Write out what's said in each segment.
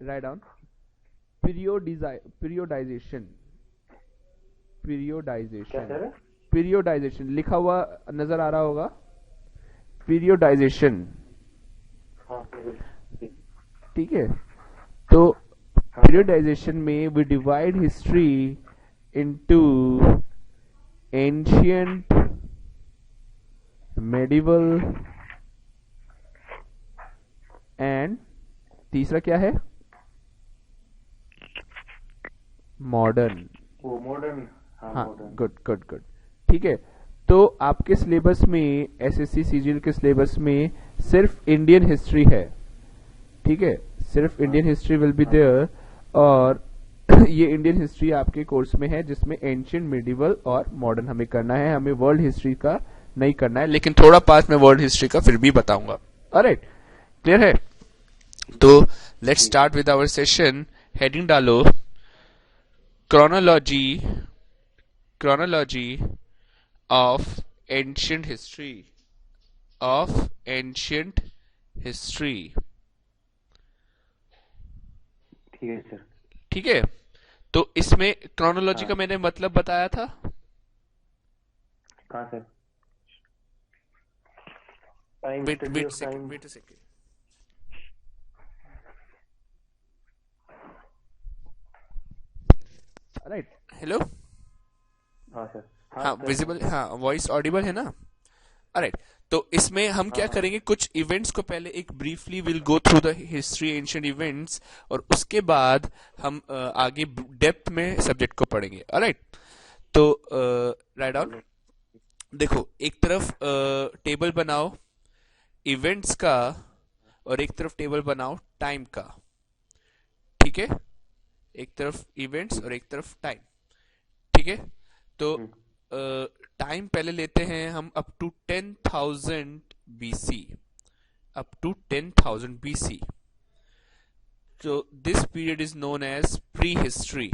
Write down पीरियोडाइजेशन क्या पीरियोडाइजेशन sir? पीरियोडाइजेशन लिखा हुआ नजर आ रहा होगा, पीरियोडाइजेशन। हाँ सर। ठीक है, तो हाँ सर। पीरियोडाइजेशन में we divide history into ancient, medieval and तीसरा क्या है, मॉडर्न। वो मॉडर्न। हाँ हाँ, मॉडर्न। Good good good. ठीक है, तो आपके सिलेबस में, एसएससी सीजीएल के सिलेबस में सिर्फ इंडियन हिस्ट्री है। ठीक है, सिर्फ हाँ इंडियन हिस्ट्री विल बी हाँ सर। देयर। और ये इंडियन हिस्ट्री आपके कोर्स में है, जिसमें एंशियंट, मिडिवल और मॉडर्न हमें करना है, हमें वर्ल्ड हिस्ट्री का नहीं करना है, लेकिन थोड़ा पास में वर्ल्ड हिस्ट्री का फिर भी बताऊंगा। ऑलराइट, क्लियर है? तो लेट्स ठीक है। Start with our session. Heading डालो, chronology, chronology of ancient history, of ancient history. ठीक है सर। ठीक है, तो इसमें क्रोनोलॉजी हाँ। का मैंने मतलब बताया था। कहाँ sir? Time, wait study wait of second, time. Wait a second. Right, hello. हाँ सर। हाँ हाँ, सर। हाँ विजिबल, हाँ, वॉइस ऑडिबल है ना? राइट, तो इसमें हम हाँ क्या हाँ। करेंगे, कुछ इवेंट्स को पहले एक briefly will go through the history, ancient events, और उसके बाद हम आगे डेप्थ में सब्जेक्ट को पढ़ेंगे। ऑलराइट, तो राइट डाउन, चलो। देखो, एक तरफ टेबल बनाओ इवेंट्स का, और एक तरफ टेबल बनाओ टाइम का। ठीक है, एक तरफ इवेंट्स ठीक। और एक तरफ टाइम। ठीक है, तो हम्म। टाइम पहले लेते हैं हम up to 10,000 BC, up to 10,000 BC. So this period is known as prehistory.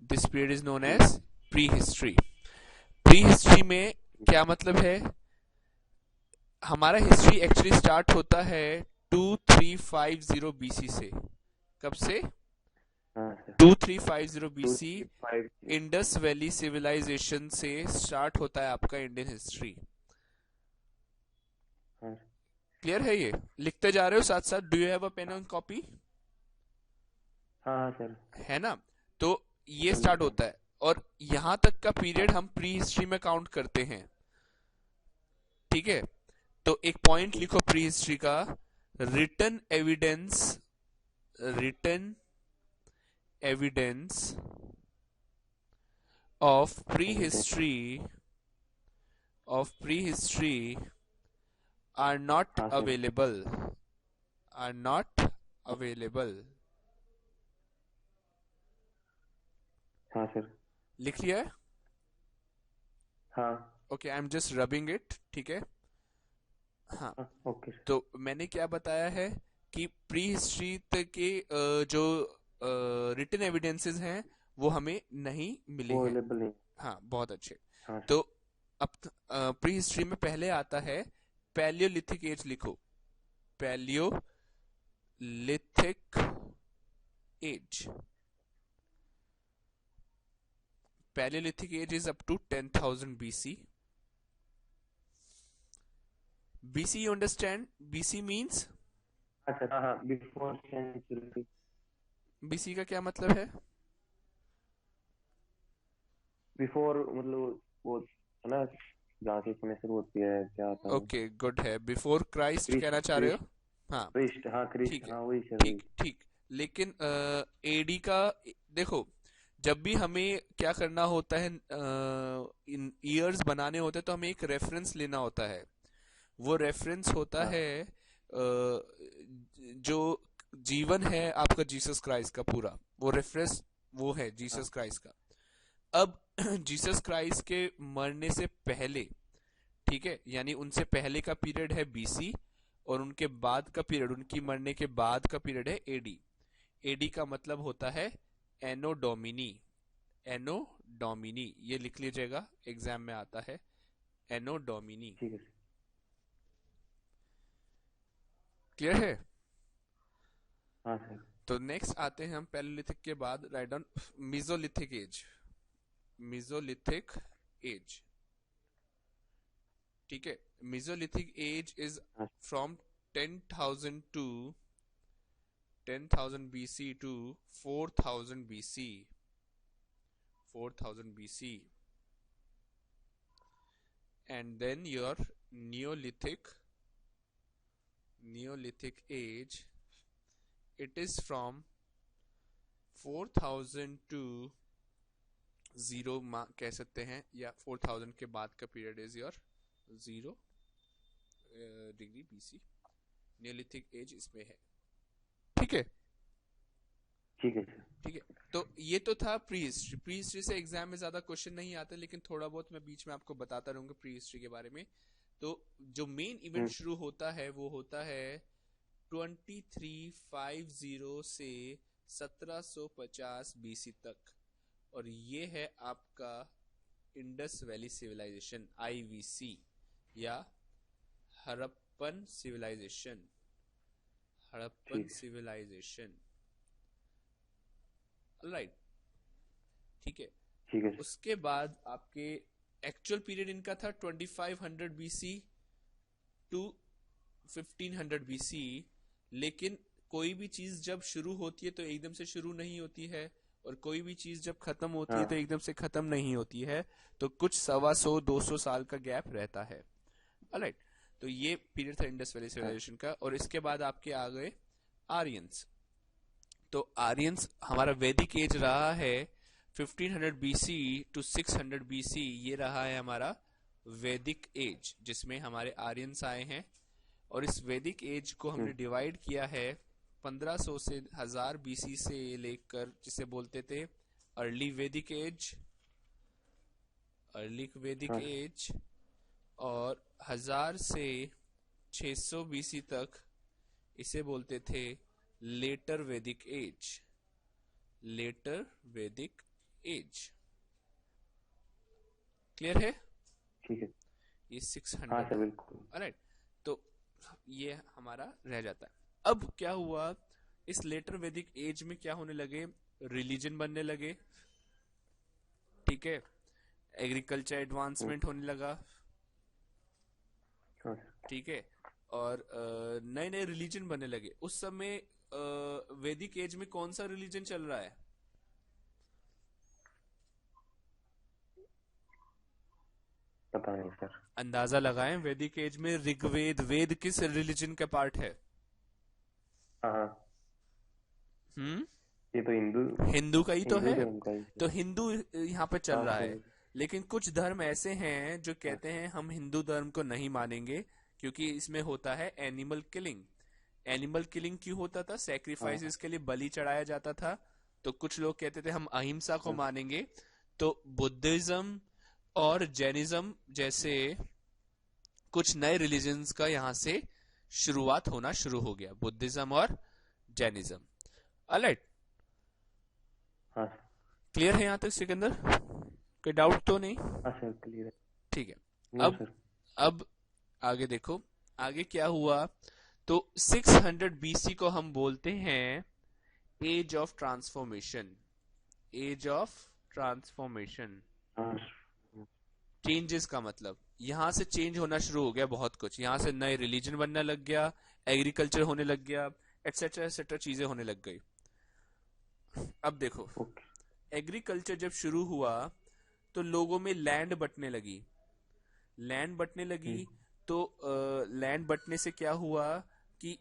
This period is known ठीक। as prehistory. Prehistory में क्या मतलब है? हमारा हिस्ट्री एक्चुअली स्टार्ट होता है 2350 बीसी से। कब से? हाँ sir. 2350 to BC, three five Indus Valley civilisation से स्टार्ट होता है आपका इंडियन हिस्ट्री। हाँ क्लियर है? ये लिखते जा रहे हो साथ साथ? Do you have a pen and copy? हाँ हाँ सर। है ना? तो ये लिख स्टार्ट रहा हूँ। होता है, और यहां तक का पीरियड हाँ हम प्री हिस्ट्री में काउंट करते हैं। ठीक है, तो एक पॉइंट ठीक। लिखो प्री हिस्ट्री का, written evidence, written evidence of pre evidence. History, of prehistory are not हाँ sir. Available, are not available. हाँ सर। लिख लिया है? हाँ okay, I am just rubbing it. ठीक है, हाँ। हाँ। Okay sir. तो मैंने क्या बताया है कि प्री हिस्ट्री तक के जो रिटन एविडेंसेस हैं वो हमें नहीं मिले वो हैं। अवेलेबल नहीं। हाँ, बहुत अच्छे। हाँ सर। तो अब प्री हिस्ट्री में पहले आता है पैलियोलिथिक एज। लिखो, palaeolithic age. Palaeolithic age is up to 10,000 BC. BC, you understand? BC means, हाँ सर। हाँ हाँ, बिफोर सेंचुरी। बीसी का क्या मतलब है? बिफोर मतलब वो है ना, जहाँ से इसमें शुरू होती है, क्या होता है वो? ओके, गुड है, बिफोर क्राइस्ट क्रिस्ट कहना चाह रहे हो? क्रिस्ट हाँ, क्रिस्ट। हाँ क्रिस्ट। ठीक है, हाँ वही सर, वही। ठीक ठीक। लेकिन एडी का, देखो, जब भी हमें क्या करना होता है, इन ईयर्स बनाने होते हैं, तो हमें एक रेफरेंस लेना होता है। वो रेफरेंस होता हाँ है जो जीवन है आपका जीसस क्राइस्ट का पूरा, वो रेफरेंस वो है हाँ जीसस क्राइस्ट का। अब जीसस क्राइस्ट के मरने से पहले, ठीक है, यानी उनसे पहले का पीरियड है बीसी, और उनके बाद का पीरियड, उनकी मरने के बाद का पीरियड है एडी। एडी का मतलब होता है एनो डोमिनी, एनो डोमिनी, ये लिख लीजिएगा, एग्जाम में आता है, एनो डोमिनी। ठीक है सर। क्लियर है? हाँ सर। तो नेक्स्ट आते हैं हम पैलेलिथिक के बाद, right down mesolithic age. Mesolithic age, ठीक है। मीजोलिथिक एज इज हाँ from 10,000 to 10,000 BC to 4,000 BC, 4,000 BC, and then your Neolithic age, it is from 4,000 to 0 कह सकते हैं, या 4,000 के बाद का period is your 0 degree BC। Neolithic age इसमें है, ठीक है। ठीक है सर। ठीक है, तो ये तो था प्री हिस्ट्री। प्री हिस्ट्री से एग्जाम में ज्यादा क्वेश्चन नहीं आते, लेकिन थोड़ा बहुत मैं बीच में आपको बताता रहूंगा प्री हिस्ट्री के बारे में। तो जो मेन इवेंट शुरू होता है वो होता है 2350 से 1750 BC तक, और ये है आपका इंडस वैली सिविलाइजेशन, IVC, या Harappan civilisation, Harappan civilisation, right, ठीक है। ठीक है सर। उसके बाद आपके एक्चुअल पीरियड इनका था 2500 BC टू 1500 BC, लेकिन कोई भी चीज जब शुरू होती है तो एकदम से शुरू नहीं होती है, और कोई भी चीज जब खत्म होती है तो एकदम से खत्म नहीं होती है, तो कुछ 125-200 साल का गैप रहता है, राइट। तो ये पीरियड था इंडस वैली सिविलाइजेशन का। और इसके बाद आपके आ गए आर्यंस। तो आर्यंस हमारा वैदिक एज रहा है 1500 BC टू 600 BC, ये रहा है हमारा वैदिक एज, जिसमें हमारे आर्यंस आए हैं। और इस वैदिक एज को हमने डिवाइड किया है 1500 से 1000 BC से लेकर, जिसे बोलते थे अर्ली वैदिक एज, अर्ली वैदिक एज, और 1000 से 600 BC तक इसे बोलते थे लेटर वैदिक एज, लेटर वैदिक एज। क्लियर है? ठीक है। ये 600, हाँ सर बिल्कुल। राइट। तो ये हमारा रह जाता है। अब क्या हुआ, इस लेटर वैदिक एज में क्या होने लगे, रिलीजन बनने लगे, ठीक है, एग्रीकल्चर एडवांसमेंट होने लगा, ठीक है, और नए नए रिलीजन बनने लगे। उस समय वैदिक एज में कौन सा रिलीजन चल रहा है? पता नहीं सर। अंदाजा लगाएं, वैदिक एज में ऋग्वेद, वेद किस रिलीजन का पार्ट है? हाँ हम्म, ये तो हिंदू का ही तो हिंदू है। धर्म का ही है। तो हिंदू यहाँ पे चल हाँ रहा सर। है, लेकिन कुछ धर्म ऐसे हैं जो कहते हैं हम हिंदू धर्म को नहीं मानेंगे, क्योंकि इसमें होता है एनिमल किलिंग। एनिमल किलिंग क्यों होता था? सैक्रिफाइसेस के लिए बलि चढ़ाया जाता था। तो कुछ लोग कहते थे हम अहिंसा को मानेंगे। तो बुद्धिज्म और जैनिज्म जैसे कुछ नए रिलीजन्स का यहाँ से शुरुआत होना शुरू हो गया, बुद्धिज्म और जैनिज्म, ऑलराइट। हाँ क्लियर है यहाँ तक सिकंदर? कोई डाउट तो नहीं? हाँ सर क्लियर है। ठीक है। नो अब सर। अब आगे देखो, आगे क्या हुआ। तो 600 BC को हम बोलते हैं age of transformation, age of transformation. हाँ चेंजेस का मतलब, यहां से चेंज होना शुरू हो गया बहुत कुछ, यहां से नए रिलीजन बनने लग गया, एग्रीकल्चर होने लग गया, एटसेट्रा एटसेट्रा चीजें होने लग गई। अब देखो, ओके। एग्रीकल्चर जब शुरू हुआ तो लोगों में लैंड बंटने लगी, लैंड बंटने लगी। तो लैंड बंटने से क्या हुआ कि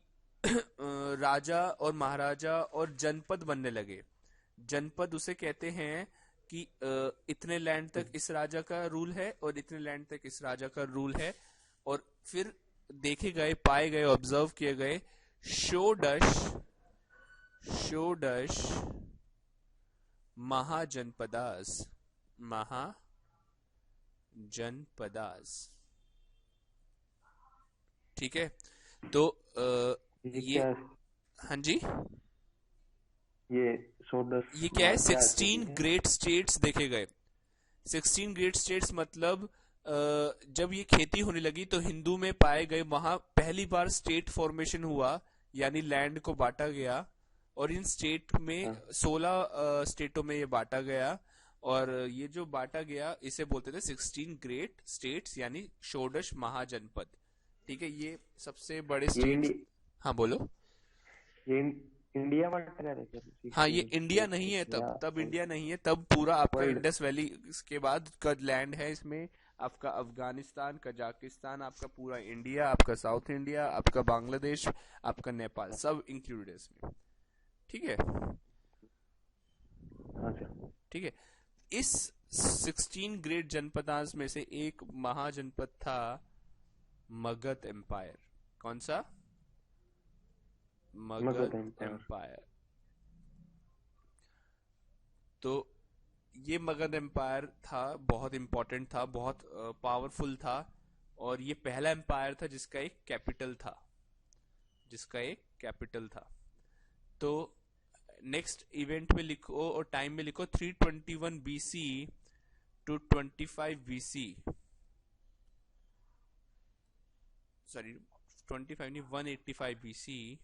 राजा और महाराजा और जनपद बनने लगे। जनपद उसे कहते हैं कि इतने लैंड तक इस राजा का रूल है और इतने लैंड तक इस राजा का रूल है। और फिर देखे गए, पाए गए, ऑब्जर्व किए गए षोडश महाजनपदास, महाजनपदास, ठीक है। तो ये हाँ जी, ये ये क्या है, 16 ग्रेट स्टेट्स देखे गए। 16 ग्रेट स्टेट्स मतलब जब ये खेती होने लगी तो हिंदू में पाए गए, वहां पहली बार स्टेट फॉर्मेशन हुआ, यानी लैंड को बांटा गया, और इन स्टेट में हाँ 16 स्टेटों में ये बांटा गया। और ये जो बांटा गया इसे बोलते थे 16 ग्रेट स्टेट्स, यानी षोडश महाजनपद। ठीक है, ये सबसे बड़े ये स्टेट्स। हाँ बोलो। ये इंडिया में रह रहे थे हाँ, ये 16 इंडिया स्टेट नहीं है, या तब इंडिया नहीं है, तब पूरा आपका वर्ल्ड? इंडस वैली के बाद का लैंड है इसमें। आपका अफगानिस्तान, कजाकिस्तान, आपका पूरा इंडिया, आपका साउथ इंडिया, आपका बांग्लादेश, आपका नेपाल, सब इंक्लूडेड है इसमें। ठीक है। हाँ सर। ठीक है। इस 16 ग्रेट जनपदांस में से एक महाजनपद था मगध एम्पायर। कौन सा? मगध मगध एम्पायर। एम्पायर। तो ये मगध एम्पायर था, बहुत इंपॉर्टेंट था, बहुत पावरफुल था। और ये पहला एम्पायर था जिसका एक कैपिटल था, तो नेक्स्ट इवेंट में लिखो और टाइम में लिखो 321 BC टू 25 BC। सॉरी 25 नहीं, 185 BC।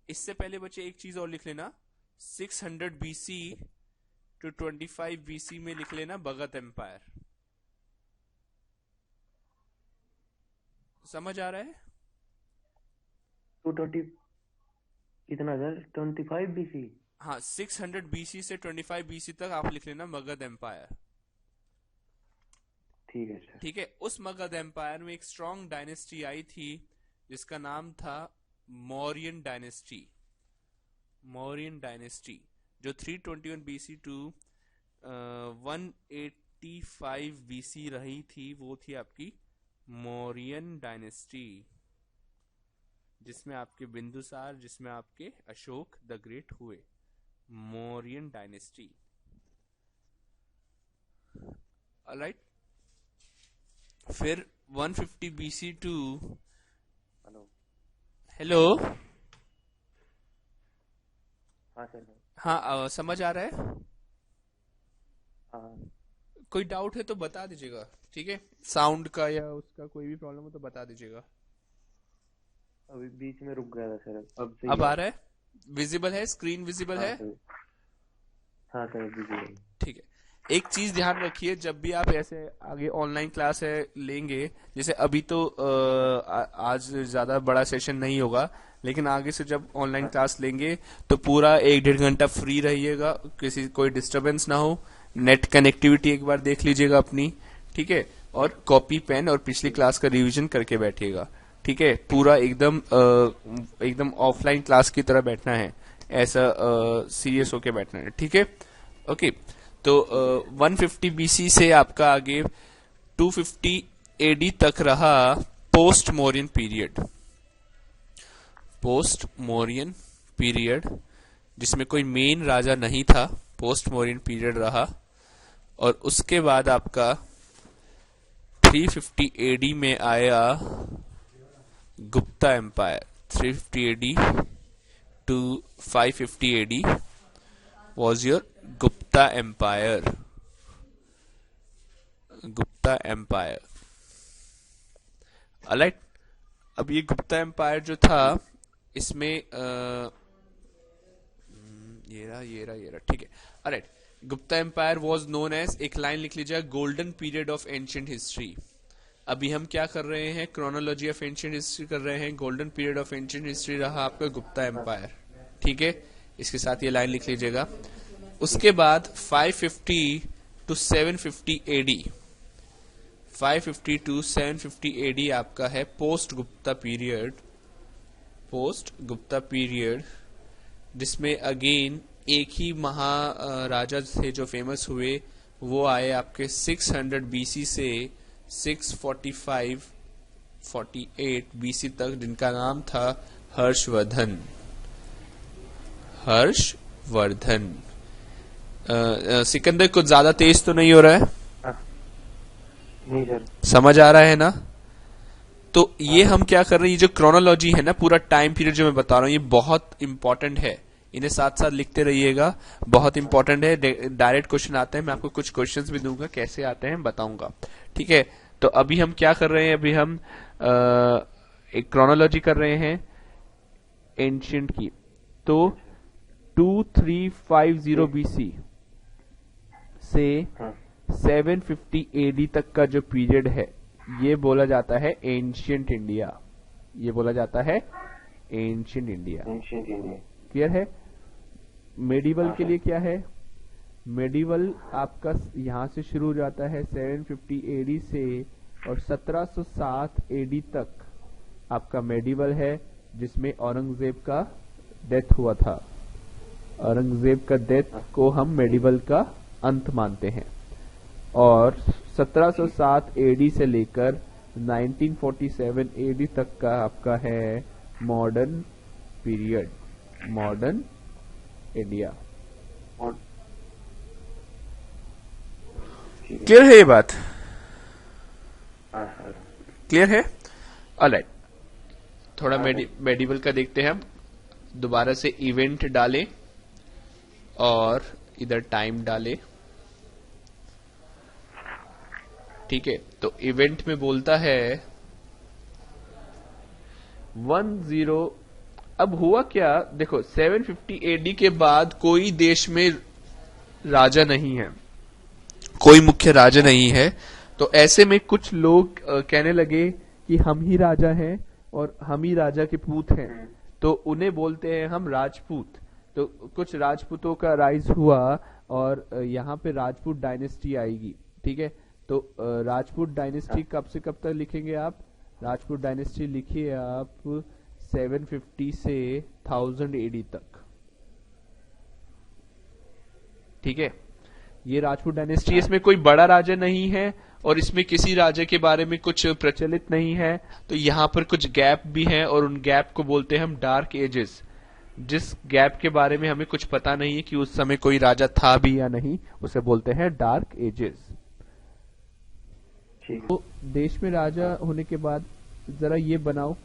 इससे पहले बच्चे एक चीज और लिख लेना, 600 BC टू 25 BC में लिख लेना मगध एम्पायर। समझ आ रहा है? 220 कितना सर? 25 BC? हाँ, 600 BC से 25 BC तक आप लिख लेना मगध एम्पायर। ठीक है सर। ठीक है। उस मगध एम्पायर में एक स्ट्रॉन्ग डायनेस्टी आई थी जिसका नाम था मौर्यन डायनेस्टी। जो 321 BC टू 185 BC रही थी, वो थी आपकी मौर्यन डायनेस्टी, जिसमें आपके बिंदुसार, जिसमें आपके अशोक द ग्रेट हुए। मौर्यन डायनेस्टी। ऑलराइट। फिर 150 BC टू, हेलो, हाँ सर। हाँ समझ आ रहा है? हाँ कोई डाउट है तो बता दीजिएगा। ठीक है, साउंड का या उसका कोई भी प्रॉब्लम हो तो बता दीजिएगा। अभी बीच में रुक गया था सर, अब सही अब है? आ रहा है? विजिबल है? स्क्रीन विजिबल हाँ है? सर। हाँ सर बिल्कुल। ठीक है। एक चीज ध्यान रखिए, जब भी आप ऐसे आगे ऑनलाइन क्लास है लेंगे, जैसे अभी तो आज ज्यादा बड़ा सेशन नहीं होगा, लेकिन आगे से जब ऑनलाइन क्लास लेंगे तो पूरा 1-1.5 घंटा फ्री रहिएगा, कोई डिस्टरबेंस ना हो। नेट कनेक्टिविटी एक बार देख लीजिएगा अपनी। ठीक है। और कॉपी पेन और पिछली क्लास का रिवीजन करके बैठिएगा। ठीक है। पूरा एकदम ऑफलाइन क्लास की तरह बैठना है, ऐसा सीरियस होके बैठना है। ठीक है। ओके। तो 150 BC से आपका आगे 250 AD तक रहा पोस्ट मौर्यन पीरियड, जिसमें कोई मेन राजा नहीं था। पोस्ट मौर्यन पीरियड रहा। और उसके बाद आपका 350 AD में आया Gupta empire. 350 AD to 550 AD was your Gupta empire. Alright. अब ये गुप्ता एम्पायर जो था, इसमें ये रहा। ठीक है। Alright. Gupta empire was known as, एक लाइन लिख लीजिए, golden period of ancient history. अभी हम क्या कर रहे हैं? क्रोनोलॉजी ऑफ एंशिएंट हिस्ट्री कर रहे हैं। Golden period of ancient history रहा आपका गुप्ता एम्पायर। ठीक है। इसके साथ ये लाइन लिख लीजिएगा। उसके बाद 550 टू 750 AD, 550 टू 750 AD आपका है पोस्ट गुप्ता पीरियड, जिसमें अगेन एक ही महाराजा थे जो फेमस हुए। वो आए आपके 600 BC से 645-48 BC तक, जिनका नाम था हर्षवर्धन। सिकंदर, कुछ ज्यादा तेज तो नहीं हो रहा है? नहीं सर। समझ आ रहा है ना? तो ये हम क्या कर रहे हैं, ये जो क्रोनोलॉजी है ना, पूरा टाइम पीरियड जो मैं बता रहा हूँ, ये बहुत इंपॉर्टेंट है। इन्हें साथ साथ लिखते रहिएगा, बहुत इंपॉर्टेंट है। डायरेक्ट क्वेश्चन आते हैं, मैं आपको कुछ क्वेश्चंस भी दूंगा, कैसे आते हैं बताऊंगा। ठीक है। तो अभी हम क्या कर रहे हैं, अभी हम एक क्रोनोलॉजी कर रहे हैं। एंशियंट की। तो 2350 बीसी से हाँ 750 एडी तक का जो पीरियड है ये बोला जाता है एंशियंट इंडिया। ये बोला जाता है ancient India. Ancient India. Clear है? मेडिवल हाँ के सर। लिए क्या है? मेडिवल आपका यहां से शुरू हो जाता है 750 एडी से और 1707 एडी तक आपका मेडिवल है, जिसमें औरंगजेब का डेथ हुआ था। औरंगजेब का डेथ को हम मेडिवल का अंत मानते हैं। और 1707 एडी से लेकर 1947 एडी तक का आपका है मॉडर्न पीरियड, मॉडर्न इंडिया। और ठीक है। क्लियर है ये बात? हाँ सर। क्लियर है? ऑलराइट, थोड़ा हाँ, मेडिवल का देखते हैं हम। दोबारा से इवेंट डालें और इधर टाइम डालें। ठीक है, तो इवेंट में बोलता है 10। अब हुआ क्या देखो, 750 एडी के बाद कोई देश में राजा नहीं है, कोई मुख्य राजा नहीं है। तो ऐसे में कुछ लोग कहने लगे कि हम ही राजा हैं और हम ही राजा के पूत हैं, तो उन्हें बोलते हैं हम राजपूत। तो कुछ राजपूतों का राइज हुआ और यहाँ पे राजपूत डायनेस्टी आएगी। ठीक है, तो राजपूत डायनेस्टी कब से कब तक लिखेंगे आप? राजपूत डायनेस्टी लिखिए आप 750 से 1000 एडी तक। ठीक है, ये राजपूत डायनेस्टी, इसमें कोई बड़ा राजा नहीं है और इसमें किसी राजा के बारे में कुछ प्रचलित नहीं है। तो यहाँ पर कुछ गैप भी हैं और उन गैप को बोलते हैं हम डार्क एजेस। जिस गैप के बारे में हमें कुछ पता नहीं है कि उस समय कोई राजा था भी या नहीं, उसे बोलते हैं डार्क एजेस। ठीक है। तो देश में राजा होने के बाद जरा ये बनाओ,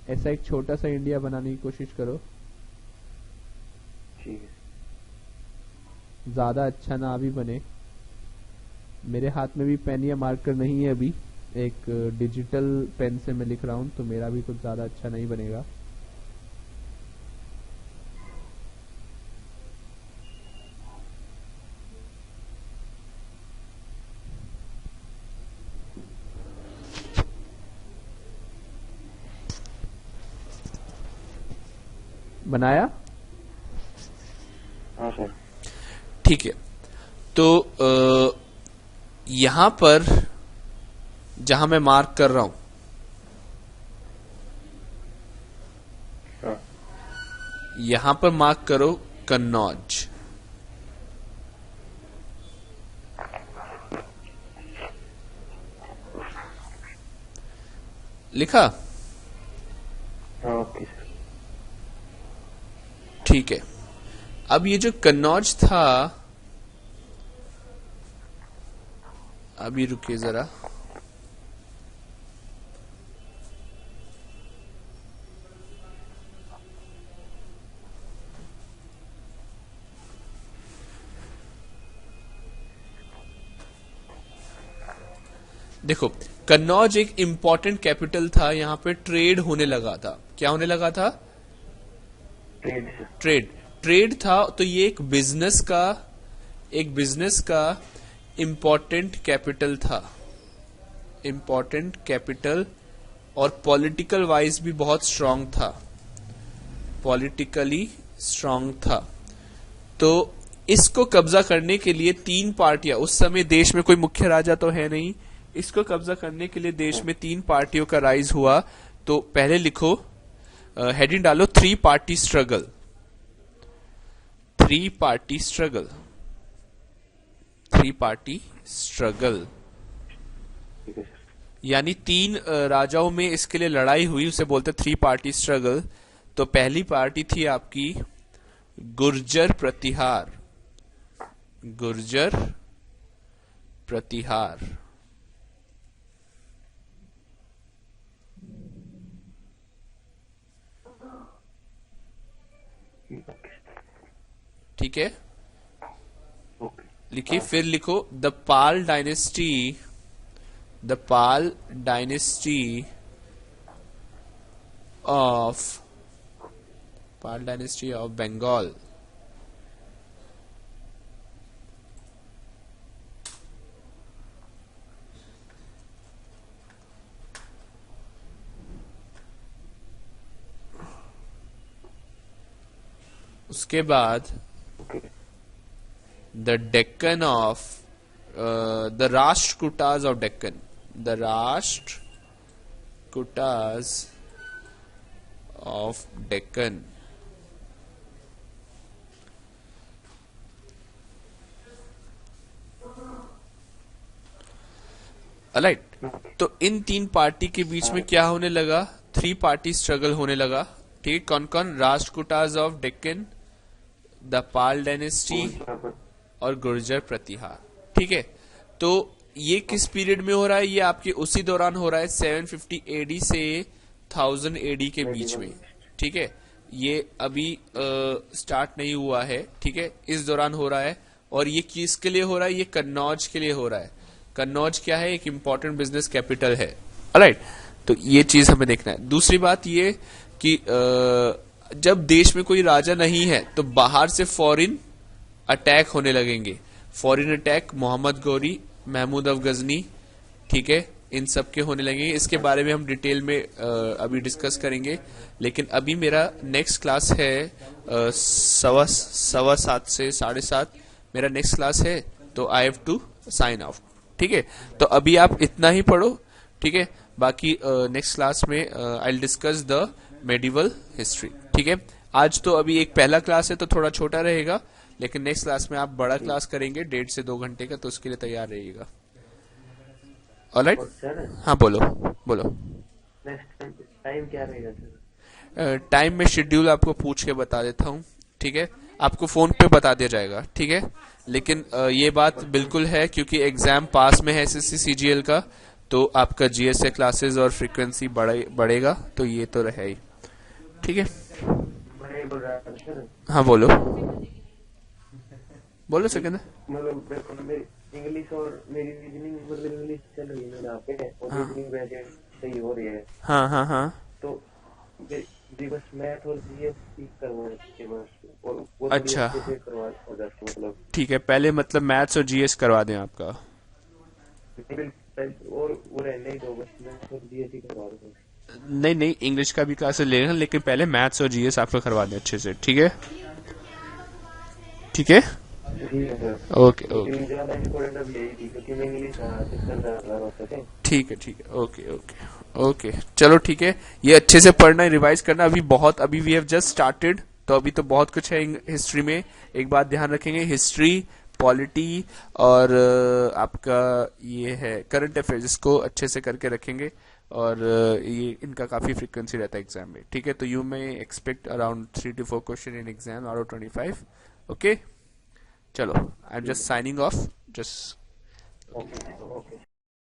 ऐसा एक छोटा सा इंडिया बनाने की कोशिश करो। ठीक है। ज्यादा अच्छा ना भी बने। मेरे हाथ में भी पेन या मार्कर नहीं है अभी, एक डिजिटल पेन से मैं लिख रहा हूं, तो मेरा भी कुछ ज्यादा अच्छा नहीं बनेगा। बनाया? हाँ सर। ठीक है, तो यहां पर जहां मैं मार्क कर रहा हूं, हाँ यहां पर मार्क करो कन्नौज। लिखा? हाँ ओके सर। ठीक है, अब ये जो कन्नौज था, अभी रुकिए जरा। देखो, कन्नौज एक इंपॉर्टेंट कैपिटल था, यहां पे ट्रेड होने लगा था। क्या होने लगा था? Trade sir. ट्रेड था। तो ये एक बिजनेस का इंपॉर्टेंट कैपिटल था, इंपॉर्टेंट कैपिटल, और पॉलिटिकल वाइज भी बहुत स्ट्रांग था, पॉलिटिकली स्ट्रांग था। तो इसको कब्जा करने के लिए 3 पार्टियां, उस समय देश में कोई मुख्य राजा तो है नहीं, इसको कब्जा करने के लिए देश में 3 पार्टियों का राइज हुआ। तो पहले लिखो, हेडिंग डालो 3 party struggle. 3 party struggle, 3 party struggle, ठीक है सर। यानी 3 राजाओं में इसके लिए लड़ाई हुई, उसे बोलते 3 पार्टी स्ट्रगल। तो पहली पार्टी थी आपकी गुर्जर प्रतिहार, गुर्जर प्रतिहार। ठीक है, ओके। लिखिए। फिर लिखो the Pala dynasty, the Pala dynasty of Bengal. उसके बाद the Deccan of the Rashtrakutas of Deccan, the Rashtrakutas of Deccan. Right, तो इन तीन पार्टी के बीच में क्या होने लगा, 3 पार्टी स्ट्रगल होने लगा। ठीक, कौन कौन, Rashtrakutas of Deccan, the Pala dynasty और गुर्जर प्रतिहार। ठीक है, तो ये किस पीरियड में हो रहा है, ये आपके उसी दौरान हो रहा है 750 एडी से 1000 एडी के बीच में। ठीक है, ये अभी स्टार्ट नहीं हुआ है। ठीक है, इस दौरान हो रहा है। और ये किसके लिए हो रहा है, ये कन्नौज के लिए हो रहा है। कन्नौज क्या है, एक इंपॉर्टेंट बिजनेस कैपिटल है। राइट, तो ये चीज हमें देखना है। दूसरी बात ये कि जब देश में कोई राजा नहीं है तो बाहर से फॉरेन अटैक होने लगेंगे। Foreign attack Mohammad Ghori, Mahmud of Ghazni, ठीक है, इन सब के होने लगेंगे। इसके बारे में हम डिटेल में अभी डिस्कस करेंगे। लेकिन अभी मेरा नेक्स्ट क्लास है 7:15 से 7:30 मेरा नेक्स्ट क्लास है, तो I have to sign off. ठीक है, तो अभी आप इतना ही पढ़ो। ठीक है, बाकी नेक्स्ट क्लास में I discuss the medieval history. ठीक है, आज तो अभी एक पहला क्लास है तो थोड़ा छोटा रहेगा, लेकिन नेक्स्ट क्लास में आप बड़ा क्लास करेंगे 1.5 से 2 घंटे का, तो उसके लिए तैयार रहिएगा। ऑलराइट, हाँ बोलो बोलो। नेक्स्ट टाइम क्या रहेगा सर? टाइम में शेड्यूल आपको पूछ के बता देता हूँ। ठीक है, आपको फोन पे बता दिया जाएगा। ठीक है, लेकिन ये बात बिल्कुल है क्योंकि एग्जाम पास में है एसएससी सीजीएल का, तो आपका जीएसए क्लासेस और फ्रीक्वेंसी बढ़ेगा, तो ये तो रहे ही। ठीक है, हाँ बोलो बोलो सेकंड। मतलब इंग्लिश और मेरी रीजनिंग, मतलब इंग्लिश चल रही है मेरे यहाँ पे, और हाँ रीजनिंग वैसे सही हो रही है। हाँ हाँ हाँ, तो जी बस मैथ और जीएस करवाने के बस, और वो अच्छा अच्छे से करवा हो जाते, मतलब ठीक है। पहले मतलब मैथ्स और जीएस करवा दें आपका। और वो रहने ही दो, बस मैथ और जीएस ही करवा दो। नहीं नहीं, इंग्लिश का भी क्लास ले लेना, लेकिन पहले मैथ्स और जीएस आपका करवा दें अच्छे से। ठीक है, ठीक है, ओके ओके, ठीक है ठीक है, ओके ओके ओके, चलो ठीक है। ये अच्छे से पढ़ना, रिवाइज करना। अभी बहुत, अभी वी हैव जस्ट स्टार्टेड, तो अभी तो बहुत कुछ है हिस्ट्री में। एक बात ध्यान रखेंगे, हिस्ट्री, पॉलिटी और आपका ये है करंट अफेयर्स, इसको अच्छे से करके रखेंगे। और ये इनका काफी फ्रीक्वेंसी रहता है एग्जाम में। ठीक है, तो you may expect around 3 to 4 question in exam out of 25। Okay, चलो, I am just signing off, just okay.